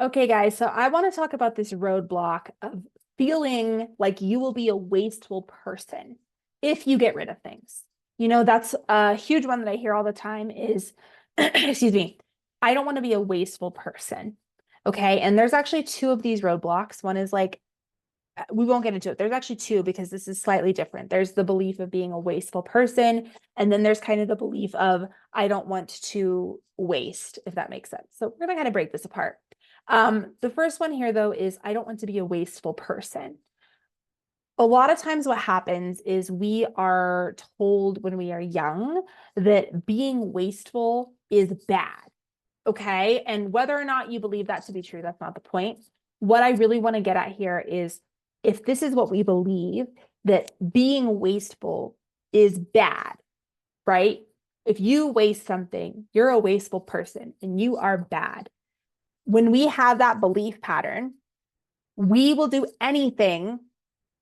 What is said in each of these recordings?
Okay, guys, so I want to talk about this roadblock of feeling like you will be a wasteful person if you get rid of things. That's a huge one that I hear all the time is, excuse me, I don't want to be a wasteful person. Okay. And there's actually two of these roadblocks. One is like, we won't get into it. There's actually two because this is slightly different. There's the belief of being a wasteful person. And then there's kind of the belief of, I don't want to waste, if that makes sense. So we're going to kind of break this apart. The first one here, though, is I don't want to be a wasteful person. A lot of times what happens is we are told when we are young that being wasteful is bad. Okay. And whether or not you believe that to be true, that's not the point. What I really want to get at here is if this is what we believe, that being wasteful is bad, right? If you waste something, you're a wasteful person and you are bad. When we have that belief pattern, we will do anything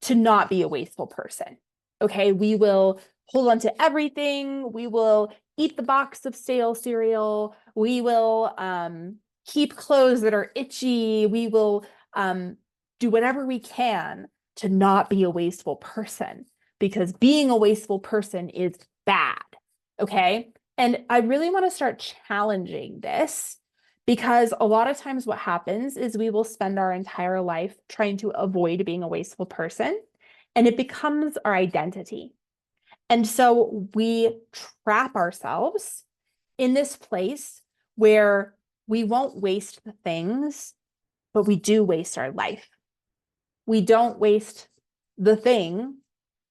to not be a wasteful person. Okay. We will hold on to everything. We will eat the box of stale cereal. We will keep clothes that are itchy. We will do whatever we can to not be a wasteful person because being a wasteful person is bad. Okay. And I really want to start challenging this because a lot of times what happens is we will spend our entire life trying to avoid being a wasteful person, and it becomes our identity. And so we trap ourselves in this place where we won't waste the things, but we do waste our life. We don't waste the thing,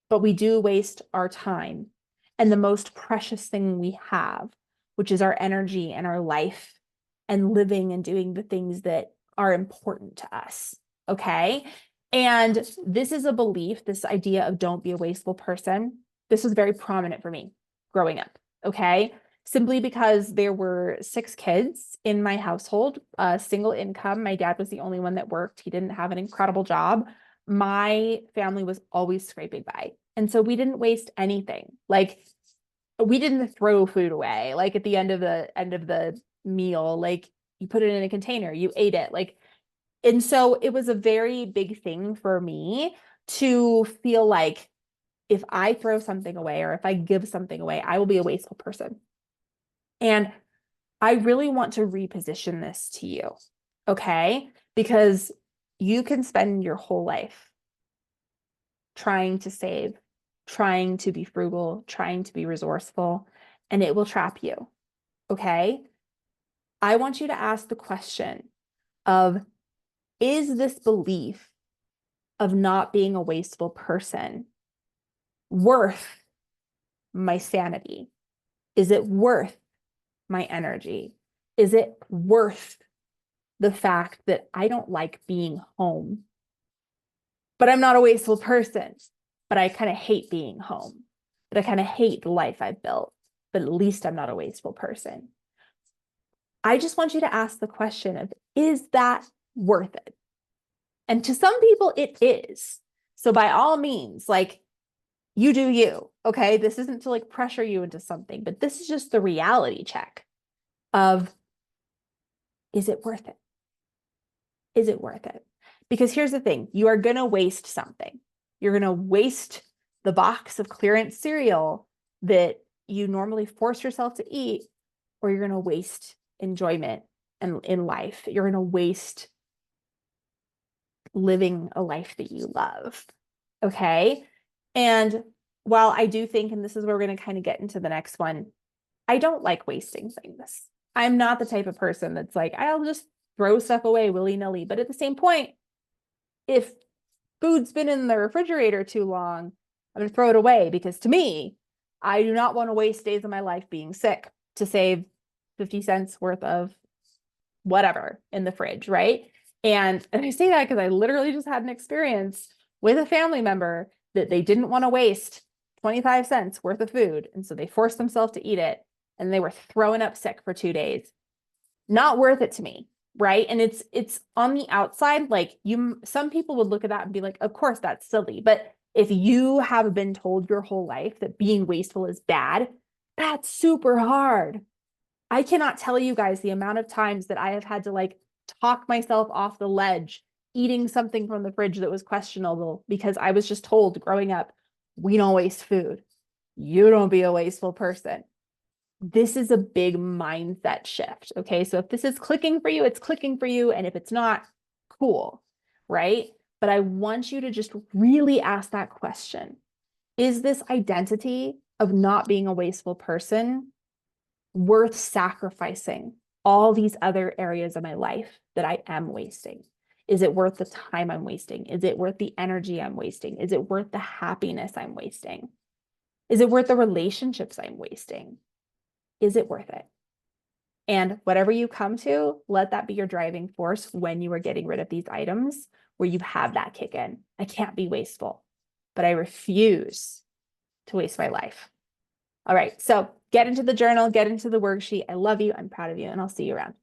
but we do waste our time and the most precious thing we have, which is our energy and our life and living and doing the things that are important to us. Okay. And this is a belief, this idea of don't be a wasteful person. This was very prominent for me growing up. Okay. Simply because there were 6 kids in my household, single income. My dad was the only one that worked. He didn't have an incredible job. My family was always scraping by. And so we didn't waste anything. Like we didn't throw food away. Like at the end of the meal, like you put it in a container, you ate it. And so it was a very big thing for me to feel like if I throw something away or if I give something away, I will be a wasteful person. And I really want to reposition this to you, okay? Because you can spend your whole life trying to save, trying to be frugal, trying to be resourceful, and it will trap you, okay? I want you to ask the question of, is this belief of not being a wasteful person worth my sanity? Is it worth my energy? Is it worth the fact that I don't like being home, but I'm not a wasteful person, but I kind of hate being home, but I kind of hate the life I've built, but at least I'm not a wasteful person? I just want you to ask the question of, is that worth it? And to some people, it is. So by all means, like, you do you, okay? This isn't to like pressure you into something, but this is just the reality check of, is it worth it? Is it worth it? Because here's the thing, you are going to waste something. You're going to waste the box of clearance cereal that you normally force yourself to eat, or you're going to waste enjoyment and in life. You're going to waste living a life that you love. Okay. And while I do think, and this is where we're going to kind of get into the next one, I don't like wasting things. I'm not the type of person that's like, I'll just throw stuff away willy-nilly. But at the same point, if food's been in the refrigerator too long, I'm going to throw it away because to me, I do not want to waste days of my life being sick to save 50 cents worth of whatever in the fridge, right? And I say that because I literally just had an experience with a family member that they didn't want to waste 25 cents worth of food. And so they forced themselves to eat it and they were throwing up sick for 2 days. Not worth it to me, right? And it's on the outside, like some people would look at that and be like, of course that's silly. But if you have been told your whole life that being wasteful is bad, that's super hard. I cannot tell you guys the amount of times that I have had to like talk myself off the ledge, eating something from the fridge that was questionable because I was just told growing up, we don't waste food. You don't be a wasteful person. This is a big mindset shift. Okay. So if this is clicking for you, it's clicking for you. And if it's not, cool. Right. But I want you to just really ask that question. Is this identity of not being a wasteful person worth sacrificing all these other areas of my life that I am wasting? Is it worth the time I'm wasting? Is it worth the energy I'm wasting? Is it worth the happiness I'm wasting? Is it worth the relationships I'm wasting? Is it worth it? And whatever you come to, let that be your driving force when you are getting rid of these items where you have that kick in. I can't be wasteful, but I refuse to waste my life. All right, so get into the journal, get into the worksheet. I love you. I'm proud of you, and I'll see you around.